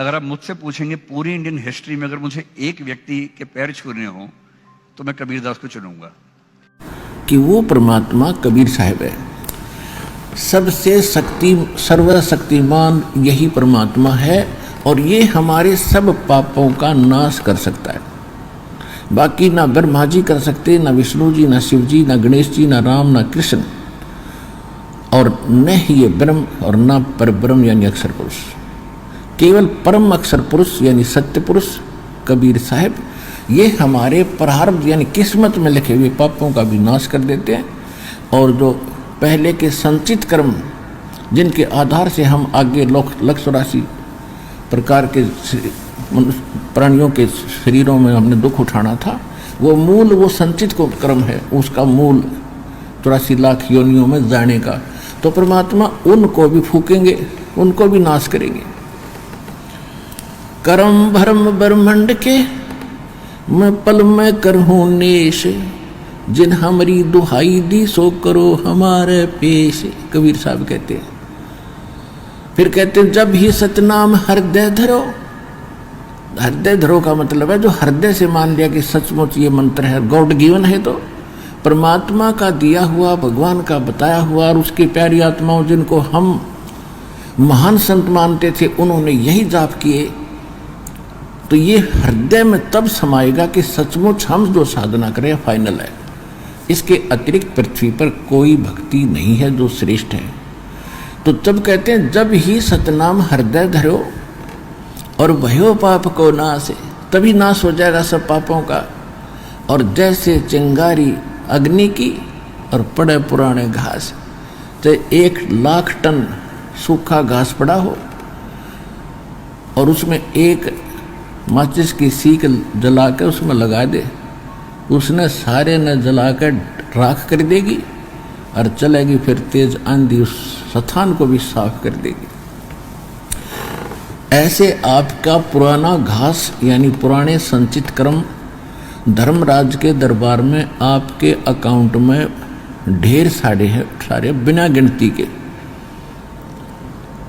अगर आप मुझसे पूछेंगे पूरी इंडियन हिस्ट्री में अगर मुझे एक व्यक्ति के पैर छूने हो तो मैं कबीरदास को चुनूंगा कि वो परमात्मा कबीर साहब है। सबसे सर्वशक्तिमान यही परमात्मा है और ये हमारे सब पापों का नाश कर सकता है। बाकी ना ब्रह्मा जी कर सकते, ना विष्णु जी, ना शिव जी, ना गणेश जी, ना राम, ना कृष्ण, और न ही ये ब्रह्म और न परब्रह्म यानी अक्षर पुरुष। केवल परम अक्षर पुरुष यानी सत्य पुरुष कबीर साहब ये हमारे प्रारब्ध यानी किस्मत में लिखे हुए पापों का भी नाश कर देते हैं। और जो पहले के संचित कर्म जिनके आधार से हम आगे 184 प्रकार के प्राणियों के शरीरों में हमने दुख उठाना था, वो मूल वो संचित को कर्म है, उसका मूल 84 लाख योनियों में जाने का। तो परमात्मा उनको भी फूकेंगे, उनको भी नाश करेंगे। करम भरम ब्रह्मंड के मैं पल में करहूं नेश, जिन हमारी दुहाई दी सो करो हमारे पेश, कबीर साहब कहते हैं। फिर कहते हैं जब ही सतनाम हृदय धरो। हृदय धरो का मतलब है जो हृदय से मान लिया कि सचमुच ये मंत्र है, गॉड गिवन है, तो परमात्मा का दिया हुआ, भगवान का बताया हुआ, और उसकी प्यारी आत्माओं जिनको हम महान संत मानते थे उन्होंने यही जाप किए, तो ये हृदय में तब समाएगा कि सचमुच हम जो साधना करें फाइनल है। इसके अतिरिक्त पृथ्वी पर कोई भक्ति नहीं है जो श्रेष्ठ है। तो जब कहते हैं जब ही सतनाम हृदय धरो और भयो पाप को नाश, तभी नाश हो जाएगा सब पापों का। और जैसे चिंगारी अग्नि की और पड़े पुराने घास, तो 1,00,000 टन सूखा घास पड़ा हो और उसमें एक माचिस की सीख जला कर उसमें लगा दे, उसने सारे न जला कर राख कर देगी और चलेगी फिर तेज आंधी उस स्थान को भी साफ कर देगी। ऐसे आपका पुराना घास यानी पुराने संचित कर्म धर्मराज के दरबार में आपके अकाउंट में ढेर सारे बिना गिनती के,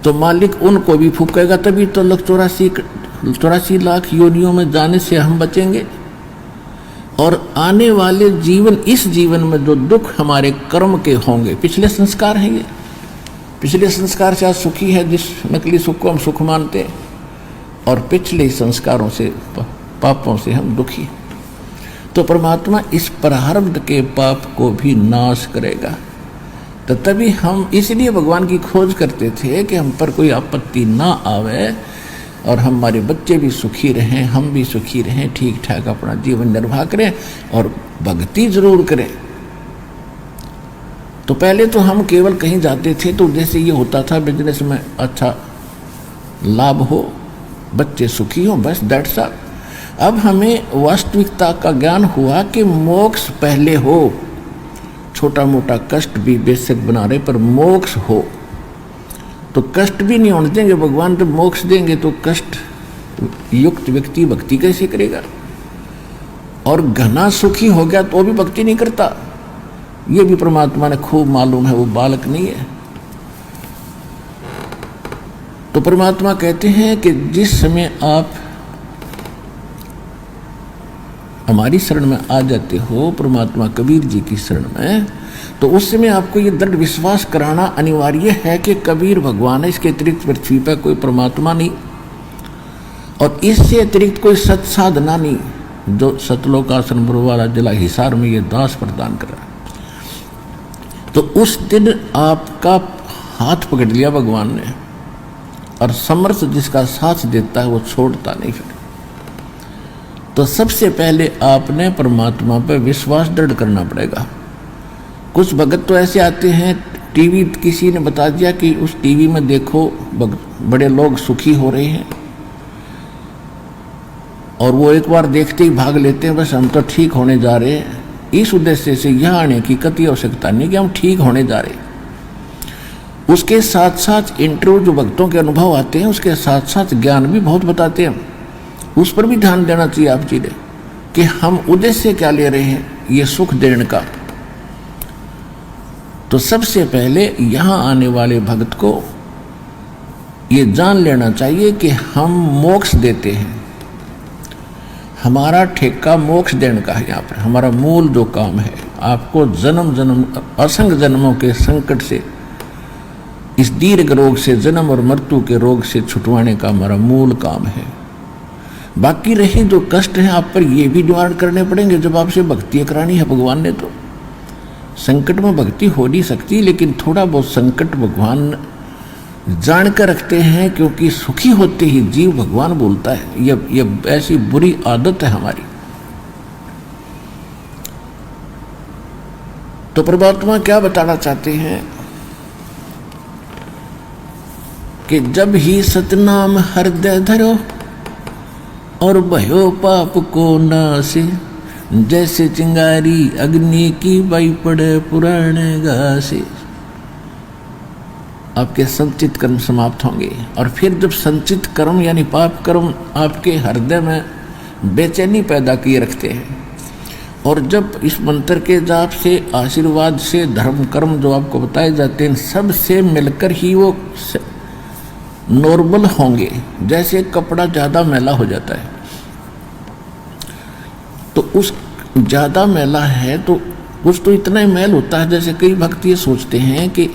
तो मालिक उनको भी फूकेगा। तभी तो 84 लाख योनियों में जाने से हम बचेंगे। और आने वाले जीवन, इस जीवन में जो दुख हमारे कर्म के होंगे, पिछले संस्कार हैं ये, पिछले संस्कार से आज सुखी है, जिस नकली सुख को हम सुख मानते हैं, और पिछले संस्कारों से पापों से हम दुखी। तो परमात्मा इस प्रारब्ध के पाप को भी नाश करेगा। तो तभी हम इसलिए भगवान की खोज करते थे कि हम पर कोई आपत्ति ना आवे और हमारे बच्चे भी सुखी रहें, हम भी सुखी रहें, ठीक ठाक अपना जीवन निर्वाह करें और भक्ति जरूर करें। तो पहले तो हम केवल कहीं जाते थे तो जैसे ये होता था बिजनेस में अच्छा लाभ हो, बच्चे सुखी हो, बस दैट्स ऑल। अब हमें वास्तविकता का ज्ञान हुआ कि मोक्ष पहले हो, छोटा मोटा कष्ट भी बेशक बना रहे पर मोक्ष हो, तो कष्ट भी नहीं होने देंगे भगवान। जब मोक्ष देंगे तो कष्ट युक्त व्यक्ति भक्ति कैसे करेगा? और घना सुखी हो गया तो भी भक्ति नहीं करता, ये भी परमात्मा ने खूब मालूम है, वो बालक नहीं है। तो परमात्मा कहते हैं कि जिस समय आप हमारी शरण में आ जाते हो, परमात्मा कबीर जी की शरण में, तो उस समय आपको ये दृढ़ विश्वास कराना अनिवार्य है कि कबीर भगवान है, इसके अतिरिक्त पृथ्वी पर कोई परमात्मा नहीं और इससे अतिरिक्त कोई सत साधना नहीं जो सतलोकासन वाला जिला हिसार में ये दास प्रदान कर रहा है। तो उस दिन आपका हाथ पकड़ लिया भगवान ने, और समर्थ जिसका साथ देता है वो छोड़ता नहीं। फिर तो सबसे पहले आपने परमात्मा पर विश्वास दृढ़ करना पड़ेगा। कुछ भगत तो ऐसे आते हैं, टीवी किसी ने बता दिया कि उस टीवी में देखो बड़े लोग सुखी हो रहे हैं, और वो एक बार देखते ही भाग लेते हैं, बस हम तो ठीक होने जा रहे हैं। इस उद्देश्य से यहाँ आने की कतई आवश्यकता नहीं कि हम ठीक होने जा रहे हैं। उसके साथ साथ इंटरव्यू जो भक्तों के अनुभव आते हैं उसके साथ साथ ज्ञान भी बहुत बताते हैं, उस पर भी ध्यान देना चाहिए आप जी ने कि हम उद्देश्य क्या ले रहे हैं, ये सुख देने का। तो सबसे पहले यहाँ आने वाले भक्त को ये जान लेना चाहिए कि हम मोक्ष देते हैं, हमारा ठेका मोक्ष देने का है। यहाँ पर हमारा मूल जो काम है, आपको जन्म जन्म असंख्य जन्मों के संकट से, इस दीर्घ रोग से, जन्म और मृत्यु के रोग से छुटवाने का हमारा मूल काम है। बाकी रहे जो कष्ट हैं आप पर, ये भी निवारण करने पड़ेंगे जब आपसे भक्ति करानी है भगवान ने। तो संकट में भक्ति हो नहीं सकती, लेकिन थोड़ा बहुत संकट भगवान जानकर रखते हैं, क्योंकि सुखी होते ही जीव भगवान बोलता है। ये ऐसी बुरी आदत है हमारी। तो परमात्मा क्या बताना चाहते हैं कि जब ही सतनाम हृदय धरो और भयो पाप को नासे, जैसे चिंगारी अग्नि की बाई पड़े पुराने घासे। आपके संचित कर्म समाप्त होंगे, और फिर जब संचित कर्म यानी पाप कर्म आपके हृदय में बेचैनी पैदा किए रखते हैं, और जब इस मंत्र के जाप से, आशीर्वाद से, धर्म कर्म जो आपको बताए जाते हैं, सब से मिलकर ही वो नॉर्मल होंगे। जैसे कपड़ा ज़्यादा मैला हो जाता है, तो उस ज़्यादा मैला है तो कुछ तो इतना ही मैल होता है। जैसे कई भक्त ये सोचते हैं कि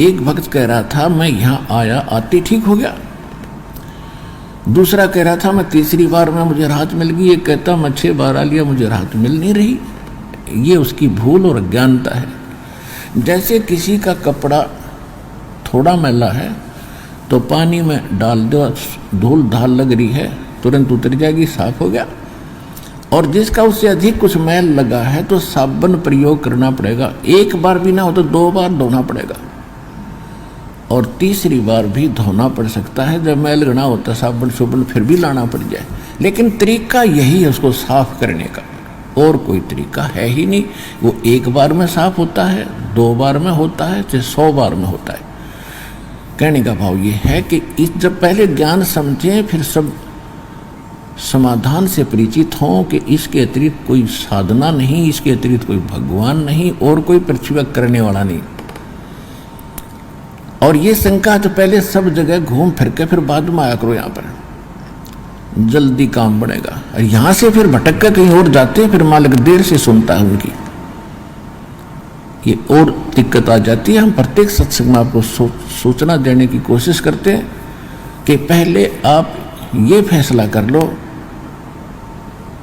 एक भक्त कह रहा था मैं यहाँ आया, आते ठीक हो गया। दूसरा कह रहा था मैं तीसरी बार में मुझे राहत मिल गई। एक कहता मैं 6 बार आ लिया, मुझे राहत मिल नहीं रही। ये उसकी भूल और अज्ञानता है। जैसे किसी का कपड़ा थोड़ा मैला है तो पानी में डाल दो, धूल धाल लग रही है, तुरंत उतर जाएगी, साफ हो गया। और जिसका उससे अधिक कुछ मैल लगा है तो साबुन प्रयोग करना पड़ेगा। एक बार भी ना हो तो 2 बार धोना पड़ेगा, और तीसरी बार भी धोना पड़ सकता है। जब मैल घना होता साबुन सुबुन फिर भी लाना पड़ जाए, लेकिन तरीका यही है उसको साफ करने का, और कोई तरीका है ही नहीं। वो एक बार में साफ होता है, 2 बार में होता है, चाहे 100 बार में होता है। कहने का भाव ये है कि जब पहले ज्ञान समझें, फिर सब समाधान से परिचित हों कि इसके अतिरिक्त कोई साधना नहीं, इसके अतिरिक्त कोई भगवान नहीं, और कोई पृथ्वी करने वाला नहीं। और ये शंका तो पहले सब जगह घूम फिर के फिर बाद में आया करो, यहाँ पर जल्दी काम बनेगा। और यहाँ से फिर भटक कर कहीं और जाते हैं, फिर मालिक देर से सुनता है उनकी, ये और दिक्कत आ जाती है। हम प्रत्येक सत्संग में आपको सूचना देने की कोशिश करते हैं कि पहले आप ये फैसला कर लो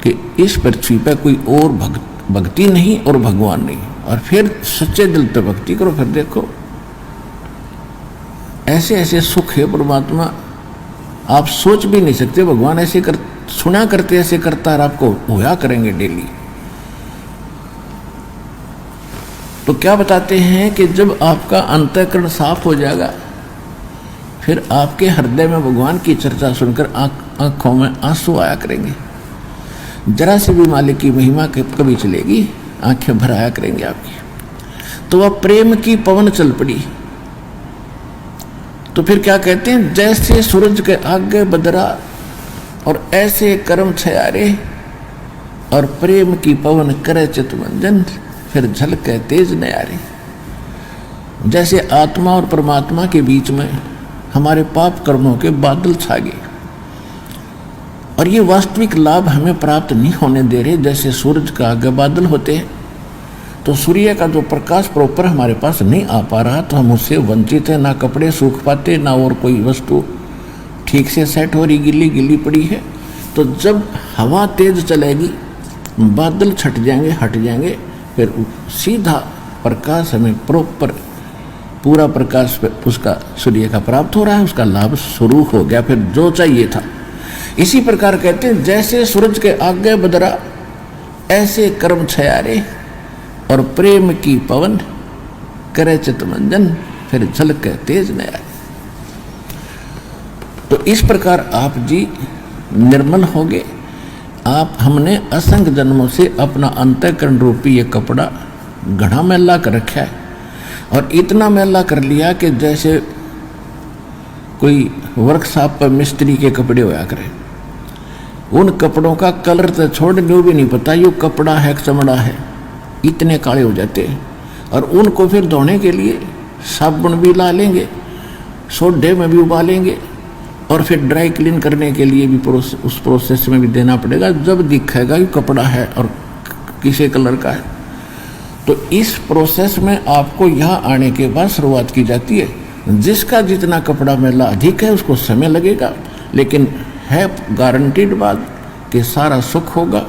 कि इस पृथ्वी पर कोई और भक्ति नहीं और भगवान नहीं, और फिर सच्चे दिल पे भक्ति करो। फिर देखो ऐसे ऐसे सुख है परमात्मा, आप सोच भी नहीं सकते। भगवान ऐसे सुना करते, ऐसे करता, और आपको होया करेंगे डेली। तो क्या बताते हैं कि जब आपका अंतःकरण साफ हो जाएगा, फिर आपके हृदय में भगवान की चर्चा सुनकर आंखों में आंसू आया करेंगे। जरा से भी मालिक की महिमा कभी चलेगी, आंखें भर आया करेंगे आपकी। तो वह प्रेम की पवन चल पड़ी। तो फिर क्या कहते हैं, जैसे सूरज के आगे बदरा और ऐसे कर्म छयारे, और प्रेम की पवन करे चितमंजन, फिर झलके तेज नयारे। जैसे आत्मा और परमात्मा के बीच में हमारे पाप कर्मों के बादल छा गए, और ये वास्तविक लाभ हमें प्राप्त नहीं होने दे रहे। जैसे सूरज का आगे बादल होते हैं, तो सूर्य का जो प्रकाश प्रॉपर हमारे पास नहीं आ पा रहा, तो हम उससे वंचित हैं। ना कपड़े सूख पाते, ना और कोई वस्तु ठीक से सेट हो रही, गिल्ली गिल्ली पड़ी है। तो जब हवा तेज चलेगी, बादल छट जाएंगे, हट जाएंगे, फिर सीधा प्रकाश हमें प्रॉपर पूरा प्रकाश उसका सूर्य का प्राप्त हो रहा है, उसका लाभ शुरू हो गया, फिर जो चाहिए था। इसी प्रकार कहते हैं, जैसे सूरज के आगे बदरा ऐसे कर्म छयारे, और प्रेम की पवन करे चितमंजन, फिर झलके तेज नयारे। तो इस प्रकार आप जी निर्मल हो गए। आप हमने असंख्य जन्मों से अपना अंतःकरण रूपी ये कपड़ा घड़ा मैला कर रखा है, और इतना मैला कर लिया कि जैसे कोई वर्कशॉप पर मिस्त्री के कपड़े होया करे। उन कपड़ों का कलर तो छोड़ न्यू भी नहीं पता ये कपड़ा है चमड़ा है, इतने काले हो जाते हैं। और उनको फिर धोने के लिए साबुन भी ला लेंगे, सोडे में भी उबालेंगे और फिर ड्राई क्लीन करने के लिए भी उस प्रोसेस में भी देना पड़ेगा। जब दिखेगा कि कपड़ा है और किसी कलर का है, तो इस प्रोसेस में आपको यहाँ आने के बाद शुरुआत की जाती है। जिसका जितना कपड़ा मैला अधिक है उसको समय लगेगा, लेकिन है गारंटीड बात कि सारा सुख होगा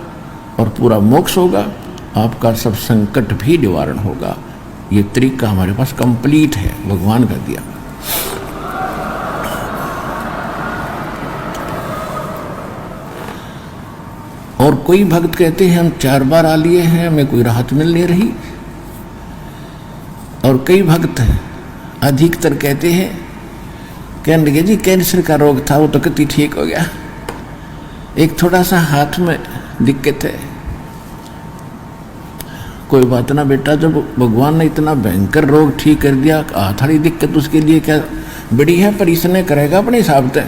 और पूरा मोक्ष होगा, आपका सब संकट भी निवारण होगा। ये तरीका हमारे पास कंप्लीट है, भगवान का दिया। और कोई भक्त कहते हैं हम 4 बार आ लिए हैं, हमें कोई राहत मिल नहीं रही। और कई भक्त अधिकतर कहते हैं, कहने लगे जी कैंसर का रोग था वो तो कति ठीक हो गया, एक थोड़ा सा हाथ में दिक्कत है। कोई बात ना बेटा, जब भगवान ने इतना भयंकर रोग ठीक कर दिया, हाथ वाली दिक्कत उसके लिए क्या बड़ी है, पर इसने करेगा अपने हिसाब से।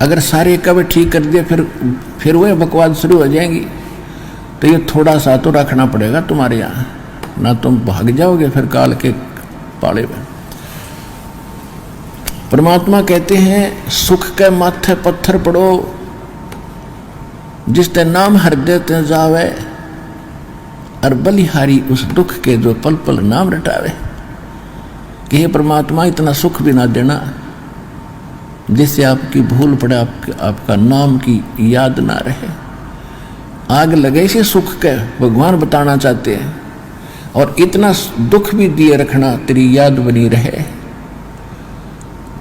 अगर सारे कब ठीक कर दिए फिर वह बकवाद शुरू हो जाएंगी। तो ये थोड़ा सा तो रखना पड़ेगा तुम्हारे यहाँ, ना तुम भाग जाओगे फिर काल के पाले में। परमात्मा कहते हैं सुख के माथे पत्थर पड़ो, जिसते नाम हृदय ते जावे, और बलिहारी उस दुख के जो पल पल नाम रटावे। कि हे परमात्मा इतना सुख भी ना देना जिससे आपकी भूल पड़े, आपका नाम की याद ना रहे। आग लगे से सुख के भगवान बताना चाहते हैं, और इतना दुख भी दिए रखना तेरी याद बनी रहे।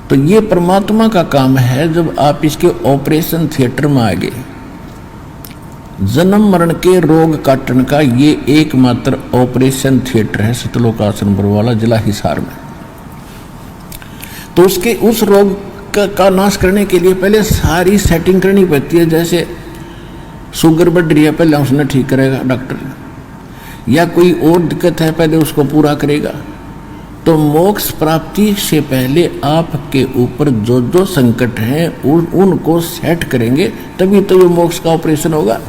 तो ये परमात्मा का काम है। जब आप इसके ऑपरेशन थिएटर में आ गए, जन्म मरण के रोग काटन का ये एकमात्र ऑपरेशन थिएटर है सतलोक आश्रम बरवाला, जिला हिसार में। तो उसके उस रोग का नाश करने के लिए पहले सारी सेटिंग करनी पड़ती है। जैसे शुगर बढ़ रही है, पहले उसने ठीक करेगा डॉक्टर, या कोई और दिक्कत है पहले उसको पूरा करेगा। तो मोक्ष प्राप्ति से पहले आपके ऊपर जो जो संकट हैं उनको सेट करेंगे, तभी तो ये मोक्ष का ऑपरेशन होगा।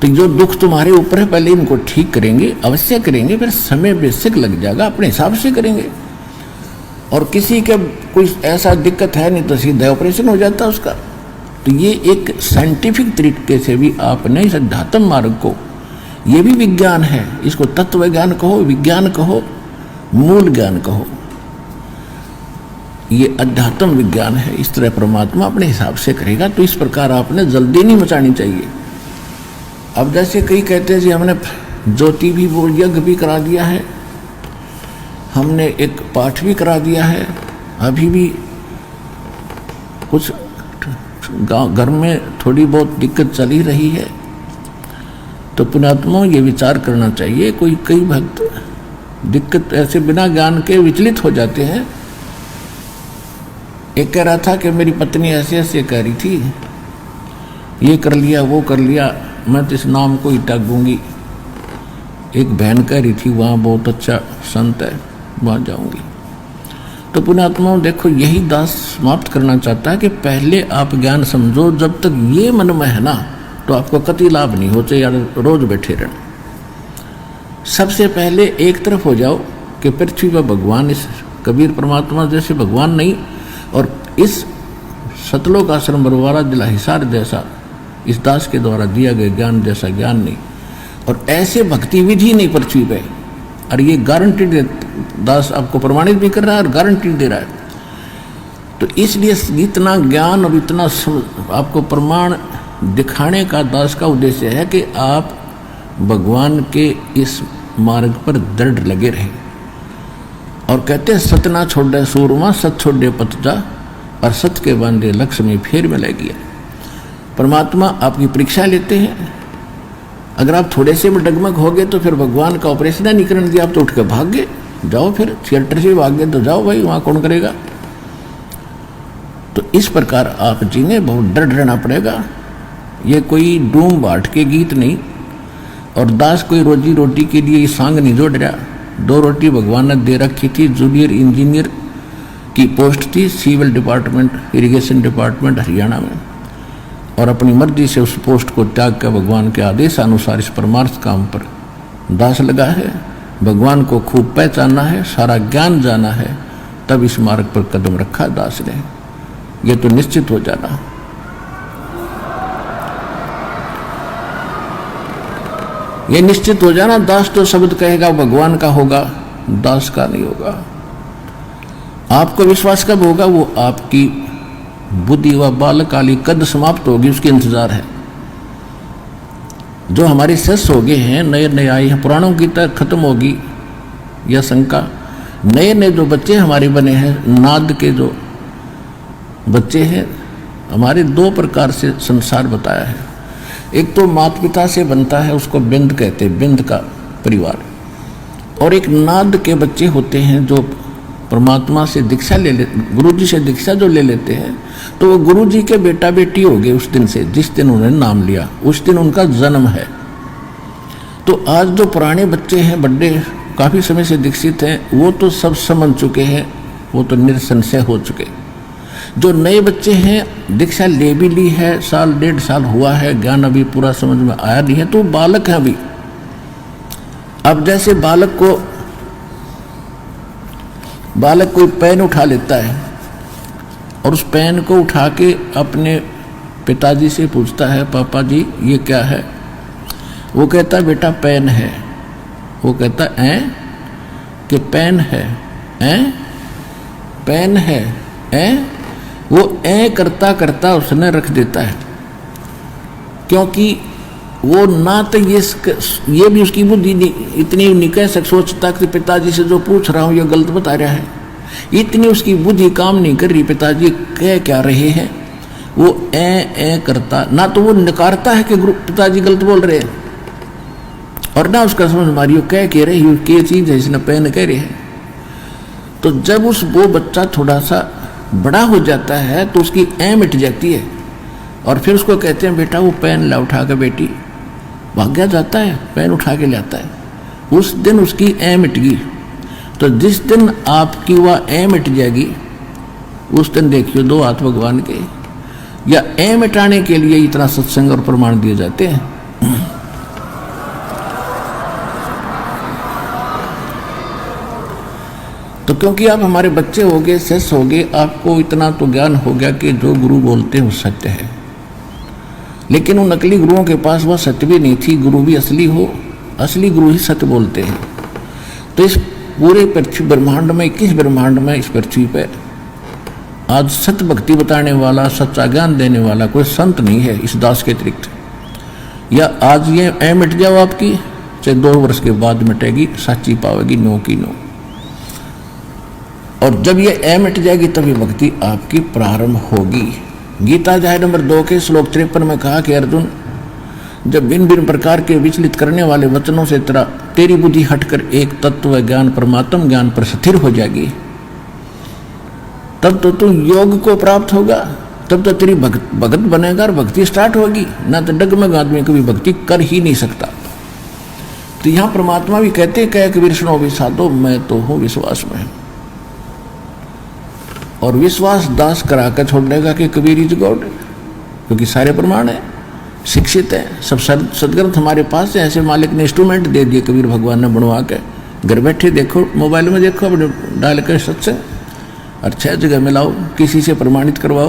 तो जो दुख तुम्हारे ऊपर है पहले इनको ठीक करेंगे, अवश्य करेंगे, फिर समय बेसिक लग जाएगा, अपने हिसाब से करेंगे। और किसी के कोई ऐसा दिक्कत है नहीं तो सीधा ऑपरेशन हो जाता उसका। तो ये एक साइंटिफिक तरीके से भी आपने इस अध्यात्म मार्ग को, ये भी विज्ञान है, इसको तत्व ज्ञान कहो, विज्ञान कहो, मूल ज्ञान कहो, ये अध्यात्म विज्ञान है। इस तरह परमात्मा अपने हिसाब से करेगा। तो इस प्रकार आपने जल्दी नहीं मचानी चाहिए। अब जैसे कई कहते हैं जी हमने ज्योति भी बोल यज्ञ भी करा दिया है, हमने एक पाठ भी करा दिया है, अभी भी कुछ घर में थोड़ी बहुत दिक्कत चली रही है, तो पुण्यात्माओं ये विचार करना चाहिए। कई भक्त दिक्कत ऐसे बिना ज्ञान के विचलित हो जाते हैं। एक कह रहा था कि मेरी पत्नी ऐसे ऐसे कह रही थी, ये कर लिया वो कर लिया, मैं तो इस नाम को ही टागूंगी। एक बहन कह रही थी वहाँ बहुत अच्छा संत है, वहाँ जाऊंगी। तो पुण्यात्माओं देखो, यही दास समाप्त करना चाहता है कि पहले आप ज्ञान समझो। जब तक ये मन में है ना, तो आपको कति लाभ नहीं होते यार, रोज बैठे रहना। सबसे पहले एक तरफ हो जाओ कि पृथ्वी पर भगवान, इस कबीर परमात्मा जैसे भगवान नहीं, और इस सतलोक आश्रम बरवाला जिला हिसार जैसा इस दास के द्वारा दिया गया ज्ञान जैसा ज्ञान नहीं, और ऐसे भक्ति विधि नहीं पृथ्वी पे। और ये गारंटी दास आपको प्रमाणित भी कर रहा है और गारंटी दे रहा है। तो इसलिए इतना ज्ञान और इतना आपको प्रमाण दिखाने का दास का उद्देश्य है कि आप भगवान के इस मार्ग पर दृढ़ लगे रहें। और कहते हैं सत ना छोड़े सूरमा, सत छोड़े पत जा, और सत के बांधे लक्ष्य में फेर में लग गया। परमात्मा आपकी परीक्षा लेते हैं। अगर आप थोड़े से भी डगमग हो गए तो फिर भगवान का ऑपरेशन नहीं करने दिया, आप तो उठ के भाग गए, जाओ फिर थिएटर से भाग गए तो जाओ भाई, वहाँ कौन करेगा। तो इस प्रकार आप जीने बहुत डर रहना पड़ेगा। ये कोई डूम बाट के गीत नहीं, और दास कोई रोजी रोटी के लिए सांग नहीं जोड़ रहा। 2 रोटी भगवान ने दे रखी थी, जूनियर इंजीनियर की पोस्ट थी, civil department, irrigation department Haryana में, और अपनी मर्जी से उस पोस्ट को त्याग कर भगवान के आदेश अनुसार इस परमार्थ काम पर दास लगा है। भगवान को खूब पहचाना है, सारा ज्ञान जाना है, तब इस मार्ग पर कदम रखा दास ने। ये तो निश्चित हो जाना। ये निश्चित हो जाना, दास तो शब्द कहेगा भगवान का होगा, दास का नहीं होगा। आपको विश्वास कब होगा? वो आपकी बुद्धि व बालकाली कद समाप्त होगी, उसके इंतजार है। जो हमारे शिष्य हो गए हैं, नए नए आए हैं, पुराणों की तरह खत्म होगी यह शंका। नए नए जो बच्चे हमारे बने हैं, नाद के जो बच्चे हैं हमारे, दो प्रकार से संसार बताया है। एक तो माता पिता से बनता है, उसको बिंद कहते हैं, बिंद का परिवार। और एक नाद के बच्चे होते हैं जो परमात्मा से दीक्षा ले ले, गुरु जी से दीक्षा जो ले लेते हैं, तो वो गुरु जी के बेटा बेटी हो गए उस दिन से, जिस दिन उन्होंने नाम लिया, उस दिन उनका जन्म है। तो आज जो पुराने बच्चे हैं, बड़े काफ़ी समय से दीक्षित हैं, वो तो सब समझ चुके हैं, वो तो निरसंशय हो चुके। जो नए बच्चे हैं, दीक्षा ले भी ली है, साल डेढ़ साल हुआ है, ज्ञान अभी पूरा समझ में आया नहीं है, तो बालक है अभी। अब जैसे बालक कोई पेन उठा लेता है और उस पेन को उठा के अपने पिताजी से पूछता है, पापा जी ये क्या है? वो कहता है बेटा पेन है। वो कहता है कि पेन है, पेन है। वो करता करता उसने रख देता है, क्योंकि वो ना तो ये भी उसकी बुद्धि इतनी नहीं कह सोचता कि पिताजी से जो पूछ रहा हूँ ये गलत बता रहा है, इतनी उसकी बुद्धि काम नहीं कर रही पिताजी कह क्या रहे हैं। वो ए करता, ना तो वो नकारता है कि पिताजी गलत बोल रहे हैं, और ना उसका समझ मारियो कह रहे हैं क्या चीज़ है, इसने पेन कह रहे हैं। तो जब वो बच्चा थोड़ा सा बड़ा हो जाता है तो उसकी मिट जाती है, और फिर उसको कहते हैं बेटा वो पेन ला उठा के, बेटी भाग्या जाता है, पेन उठा के लाता है। उस दिन उसकी मिट गई। तो जिस दिन आपकी वह मिट जाएगी, उस दिन देखियो दो हाथ भगवान के। या मिटाने के लिए इतना सत्संग और प्रमाण दिए जाते हैं। तो क्योंकि आप हमारे बच्चे हो गए, शिष्य हो गए, आपको इतना तो ज्ञान हो गया कि जो गुरु बोलते हैं वो सत्य है। लेकिन उन नकली गुरुओं के पास वह सत्य भी नहीं थी, गुरु भी असली हो, असली गुरु ही सत्य बोलते हैं। तो इस पूरे पृथ्वी ब्रह्मांड में, 21 ब्रह्मांड में, इस पृथ्वी पे आज सत्य भक्ति बताने वाला, सच्चा ज्ञान देने वाला कोई संत नहीं है इस दास के अतिरिक्त। या आज ये मिट जाओ आपकी, चाहे 2 वर्ष के बाद मिटेगी, सच्ची पावेगी, नो की नो। और जब ये मिट जाएगी तभी भक्ति आपकी प्रारंभ होगी। गीता अध्याय नंबर 2 के श्लोक 53 में कहा कि अर्जुन, जब भिन्न भिन्न प्रकार के विचलित करने वाले वचनों से तेरी बुद्धि हटकर एक तत्व ज्ञान, परमात्म ज्ञान पर स्थिर हो जाएगी, तब तो तू योग को प्राप्त होगा, तब तो तेरी भगत बनेगा और भक्ति स्टार्ट होगी। ना तो डगमग आदमी कभी भक्ति कर ही नहीं सकता। तो यहाँ परमात्मा भी कहते कह कि विष्णु भी साधो, मैं तो हूँ विश्वास में। और विश्वास दास करा कर छोड़ देगा कि कबीर इज गॉड, क्योंकि सारे प्रमाण है, शिक्षित है, सब सदग्रंथ हमारे पास है। ऐसे मालिक ने इंस्ट्रूमेंट दे दिए कबीर भगवान ने बनवा के, घर बैठे देखो, मोबाइल में देखो, अपने डाल कर सत्संग, और 6 जगह मिलाओ, किसी से प्रमाणित करवाओ।